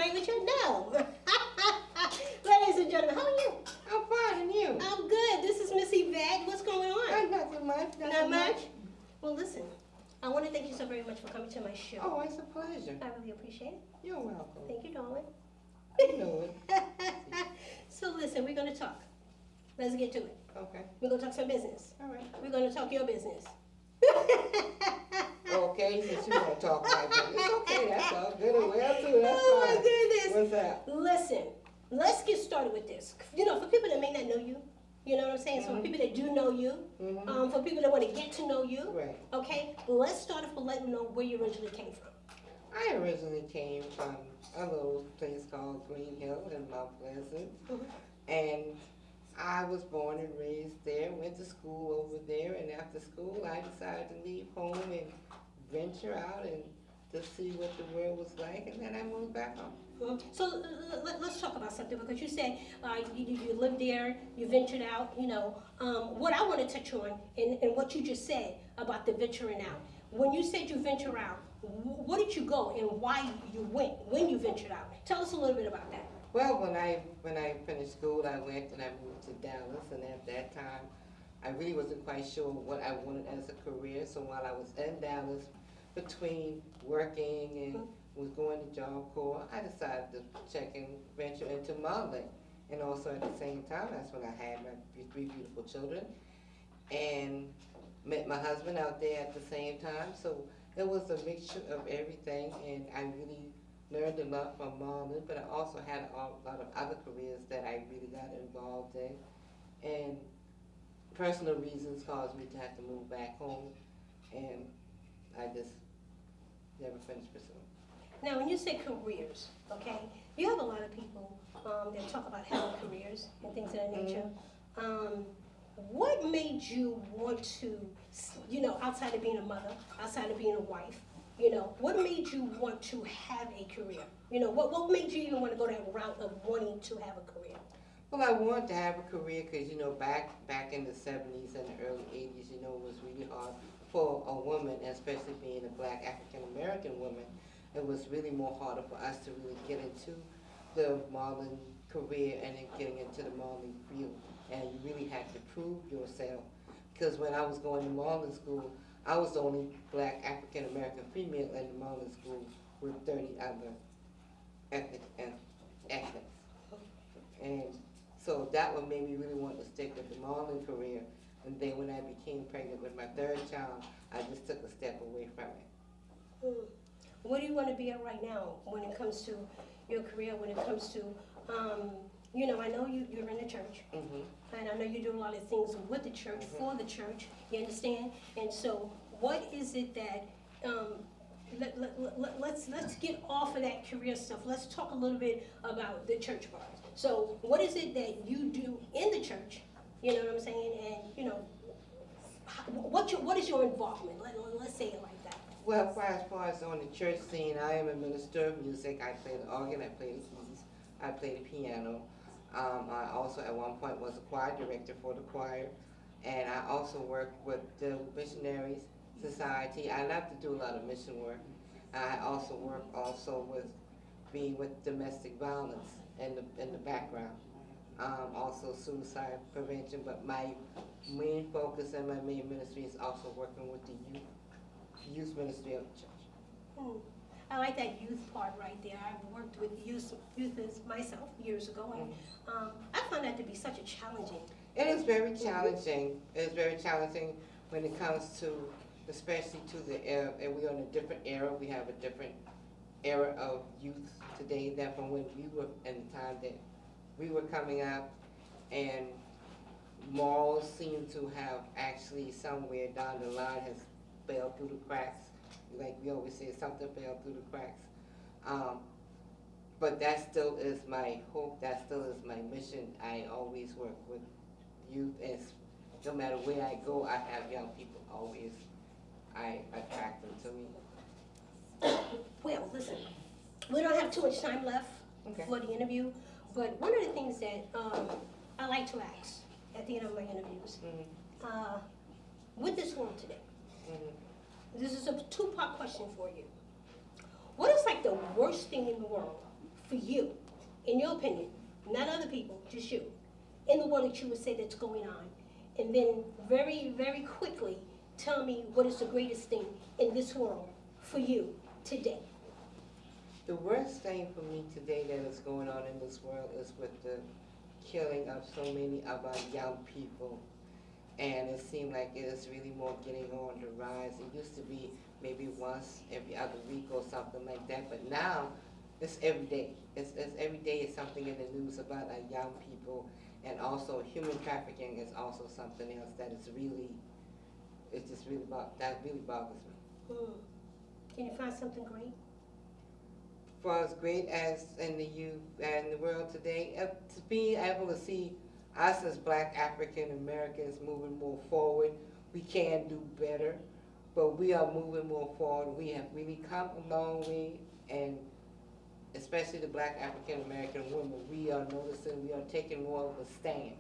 right with you? No. Ladies and gentlemen, how are you? I'm fine, and you? I'm good. This is Miss Yvette. What's going on? Nothing much. Not much? Well, listen, I want to thank you so very much for coming to my show. Oh, it's a pleasure. I really appreciate it. You're welcome. Thank you, darling. You know it. So listen, we're going to talk. Let's get to it. Okay. We're going to talk some business. All right. We're going to talk your business. Okay, since you want to talk like that, it's okay. That's all good and well too. That's Oh fine. my goodness. What's that? Listen, let's get started with this. You know, for people that may not know you, you know what I'm saying? So for people that do know you, for people that want to get to know you, Right. okay, let's start off with letting them know where you originally came from. I originally came from a little place called Green Hill in Mount Pleasant, and I was born and raised there, went to school over there, and after school I decided to leave home and venture out and to see what the world was like, and then I moved back home. So let's talk about something, because you said you lived there, you ventured out, you know. What I want to touch on, and what you just said about the venturing out. When you said you venture out, what did you go and why you went when you ventured out? Tell us a little bit about that. Well, when I finished school, I went and I moved to Dallas, and at that time, I really wasn't quite sure what I wanted as a career. So while I was in Dallas, between working and was going to Job Corps, I decided to check and venture into modeling. And also at the same time, that's when I had my three beautiful children, and met my husband out there at the same time. So it was a mixture of everything, and I really learned a lot from modeling, but I also had a lot of other careers that I really got involved in. And personal reasons caused me to have to move back home, and I just never finished pursuing. Now, when you say careers, okay, you have a lot of people that talk about having careers and things of that nature. What made you want to, you know, outside of being a mother, outside of being a wife, you know, what made you want to have a career? You know, what made you even want to go that route of wanting to have a career? Well, I wanted to have a career because, you know, back in the 70s and the early 80s, you know, it was really hard for a woman, and especially being a black African-American woman. It was really more harder for us to really get into the modeling career and then getting into the modeling field. And you really had to prove yourself. Because when I was going to modeling school, I was the only black African-American female in the modeling school with 30 other ethnics. And so that what made me really want to stick with the modeling career. And then when I became pregnant with my third child, I just took a step away from it. What do you want to be at right now when it comes to your career, when it comes to, you know, I know you're in the church, and I know you do a lot of things with the church, for the church, you understand? And so what is it that, let's get off of that career stuff. Let's talk a little bit about the church part. So what is it that you do in the church, you know what I'm saying, and, you know, what is your involvement? Let's say it like that. Well, as far as on the church scene, I am a minister of music. I play the organ, I play the keys, I play the piano. I also at one point was a choir director for the choir, and I also work with the Missionaries Society. I love to do a lot of mission work. I also work with being with domestic violence in the background. Also suicide prevention, but my main focus and my main ministry is also working with the youth ministry of the church. I like that youth part right there. I've worked with youth as myself years ago, and I found that to be such a challenging. It is very challenging. It is very challenging when it comes to, especially to the era, and we're in a different era. We have a different era of youth today than from when we were in the time that we were coming up, and morals seem to have actually somewhere down the line has fell through the cracks. Like we always say, something fell through the cracks. But that still is my hope, that still is my mission. I always work with youth, and no matter where I go, I have young people always. I attract them to me. Well, listen, we don't have too much time left for the interview, but one of the things that I like to ask at the end of my interviews, with this world today, this is a two-part question for you. What is like the worst thing in the world for you, in your opinion, not other people, just you, in the world that you would say that's going on? And then very, very quickly, tell me what is the greatest thing in this world for you today. The worst thing for me today that is going on in this world is with the killing of so many of our young people. And it seems like it is really more getting on the rise. It used to be maybe once every other week or something like that, but now it's every day. It's every day is something in the news about our young people, and also human trafficking is also something else that is really, it's just really that really bothers me. Can you find something great? For as great as in the youth and the world today, to be able to see us as Black African Americans moving more forward, we can do better, but we are moving more forward. We have really come a long way, and especially the Black African American women, we are noticing we are taking more of a stand.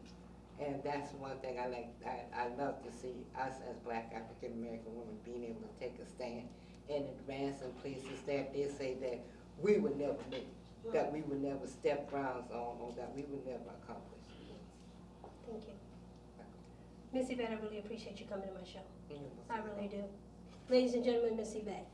And that's one thing I love to see us as Black African American women being able to take a stand and advance in places that they say that we would never make, that we would never step grounds on, or that we would never accomplish. Thank you. Miss Yvette, I really appreciate you coming to my show. I really do. Ladies and gentlemen, Miss Yvette.